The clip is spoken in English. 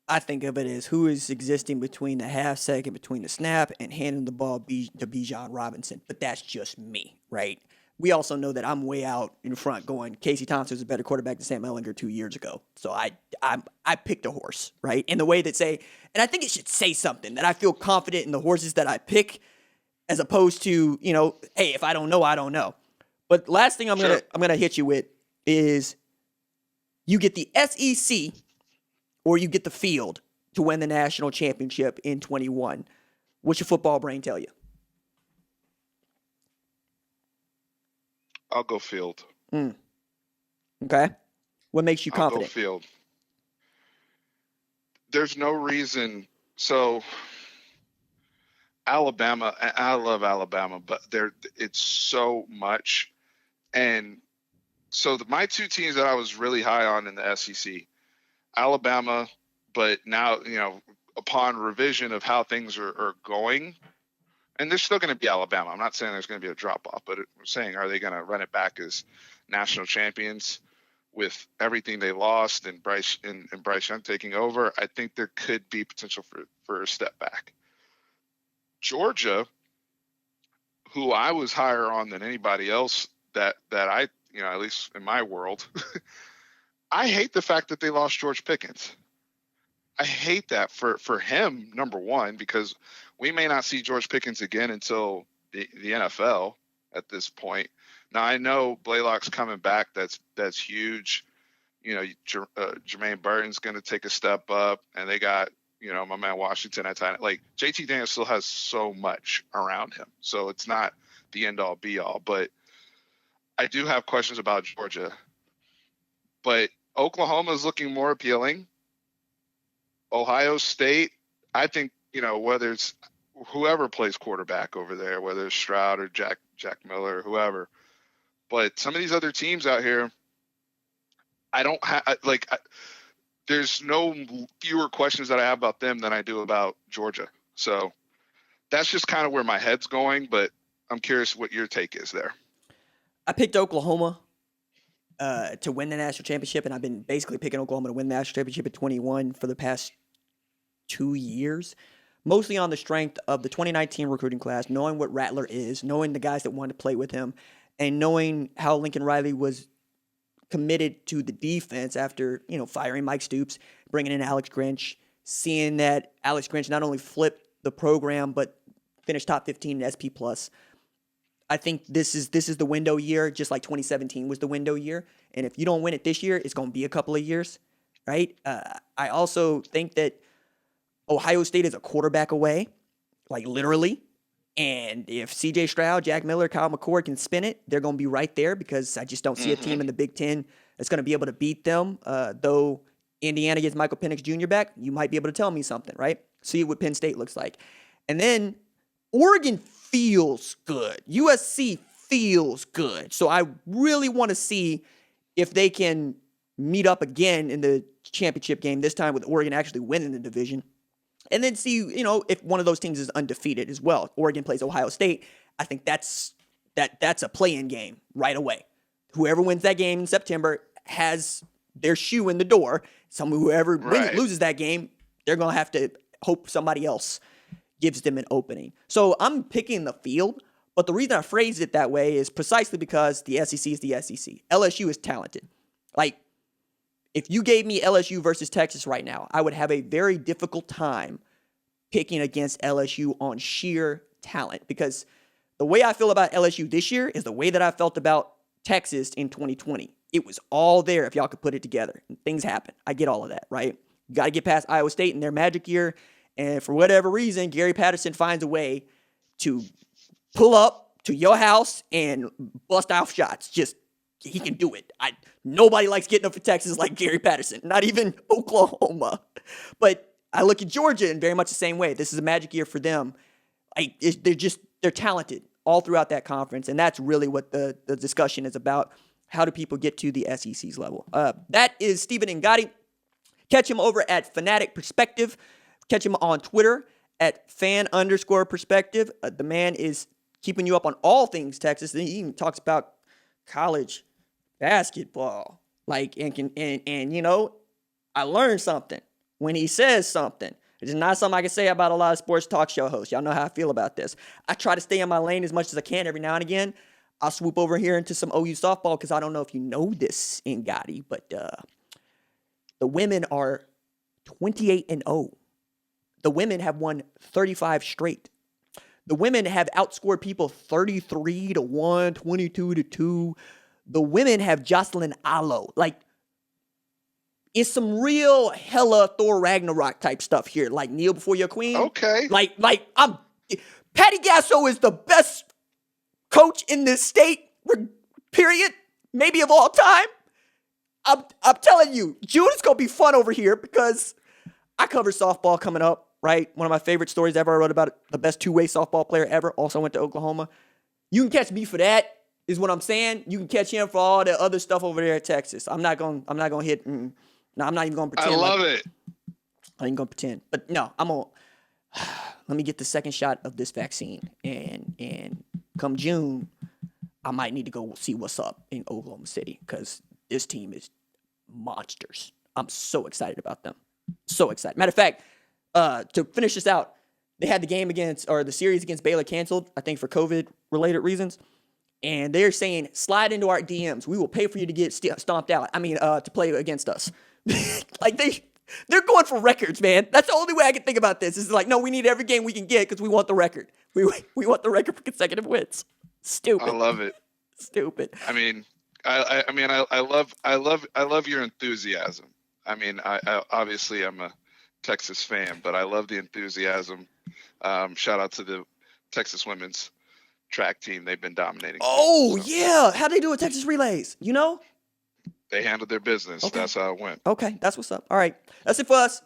I think of it as who is existing between the half second between the snap and handing the ball to Bijan Robinson. But that's just me, right? We also know that I'm way out in front going, Casey Thompson was a better quarterback than Sam Ehlinger 2 years ago. So I picked a horse, right? In the way that say, and I think it should say something that I feel confident in the horses that I pick as opposed to, hey, if I don't know, I don't know. But last thing Sure. I'm gonna hit you with is you get the SEC or you get the field to win the national championship in 21. What's your football brain tell you? I'll go field. Okay. What makes you I'll go confident? field. There's no reason. So Alabama, I love Alabama, but it's so much. And so my two teams that I was really high on in the SEC, Alabama, but now, upon revision of how things are going, and there's still going to be Alabama. I'm not saying there's going to be a drop off, but I'm saying, are they going to run it back as national champions with everything they lost and Bryce Young taking over? I think there could be potential for a step back. Georgia, who I was higher on than anybody else that I, at least in my world, I hate the fact that they lost George Pickens. I hate that for him, number one, because we may not see George Pickens again until the NFL at this point. Now, I know Blaylock's coming back. That's huge. Jermaine Burton's going to take a step up, and they got, my man Washington at time. Like, JT Daniels still has so much around him. So it's not the end-all, be-all. But I do have questions about Georgia. But Oklahoma is looking more appealing. Ohio State, I think, whether it's whoever plays quarterback over there, whether it's Stroud or Jack Miller or whoever, but some of these other teams out here, I don't have there's no fewer questions that I have about them than I do about Georgia. So that's just kind of where my head's going, but I'm curious what your take is there. I picked Oklahoma to win the national championship, and I've been basically picking Oklahoma to win the national championship at 21 for the past 2 years, mostly on the strength of the 2019 recruiting class, knowing what Rattler is, knowing the guys that wanted to play with him, and knowing how Lincoln Riley was committed to the defense after, firing Mike Stoops, bringing in Alex Grinch, seeing that Alex Grinch not only flipped the program, but finished top 15 in SP+. I think this is the window year, just like 2017 was the window year. And if you don't win it this year, it's going to be a couple of years, right? I also think that Ohio State is a quarterback away, like literally. And if C.J. Stroud, Jack Miller, Kyle McCord can spin it, they're going to be right there because I just don't see a team in the Big Ten that's going to be able to beat them. Though Indiana gets Michael Penix Jr. back, you might be able to tell me something, right? See what Penn State looks like. And then Oregon feels good. USC feels good. So I really want to see if they can meet up again in the championship game, this time with Oregon actually winning the division. And then see, if one of those teams is undefeated as well. Oregon plays Ohio State. I think that's a play-in game right away. Whoever wins that game in September has their shoe in the door. Whoever loses that game, they're going to have to hope somebody else gives them an opening. So I'm picking the field, but the reason I phrase it that way is precisely because the SEC is the SEC. LSU is talented. Like, if you gave me LSU versus Texas right now, I would have a very difficult time picking against LSU on sheer talent because the way I feel about LSU this year is the way that I felt about Texas in 2020. It was all there if y'all could put it together. Things happen. I get all of that, right? You got to get past Iowa State in their magic year, and for whatever reason, Gary Patterson finds a way to pull up to your house and bust off shots. He can do it. Nobody likes getting up for Texas like Gary Patterson, not even Oklahoma. But I look at Georgia in very much the same way. This is a magic year for them. They're talented all throughout that conference, and that's really what the discussion is about. How do people get to the SEC's level? That is Stephen Ngati. Catch him over at Fanatic Perspective. Catch him on Twitter at fan_perspective. The man is keeping you up on all things Texas. He even talks about college basketball. I learned something. when he says something. It is not something I can say about a lot of sports talk show hosts. Y'all know how I feel about this. I try to stay in my lane as much as I can. Every now and again, I'll swoop over here into some OU softball because I don't know if you know this, Ngati, but the women are 28-0. The women have won 35 straight. The women have outscored people 33-1, 22-2. The women have Jocelyn Allo. Like, it's some real hella Thor Ragnarok type stuff here. Like, kneel before your queen. Okay. Patty Gasso is the best coach in this state, period, maybe of all time. I'm telling you, June is going to be fun over here because I cover softball coming up, right? One of my favorite stories ever. I wrote about it. The best two-way softball player ever. Also went to Oklahoma. You can catch me for that, is what I'm saying. You can catch him for all the other stuff over there at Texas. I'm not going to hit. No, I'm not even going to pretend. I love it. I ain't going to pretend. But no, I'm going to let me get the second shot of this vaccine. And come June, I might need to go see what's up in Oklahoma City because this team is monsters. I'm so excited about them. So excited. Matter of fact, to finish this out, they had the series against Baylor canceled, I think for COVID-related reasons. And they're saying, slide into our DMs. We will pay for you to get stomped out. To play against us. Like, they're going for records, man. That's the only way I can think about this. It's like, no, we need every game we can get because we want the record. We want the record for consecutive wins. Stupid. I love it. Stupid. I love your enthusiasm. I obviously I'm a Texas fan, but I love the enthusiasm. Shout out to the Texas women's track team. They've been dominating. Oh, yeah. How'd they do at Texas Relays? You know? They handled their business. Okay. That's how it went. Okay, that's what's up. All right. That's it for us.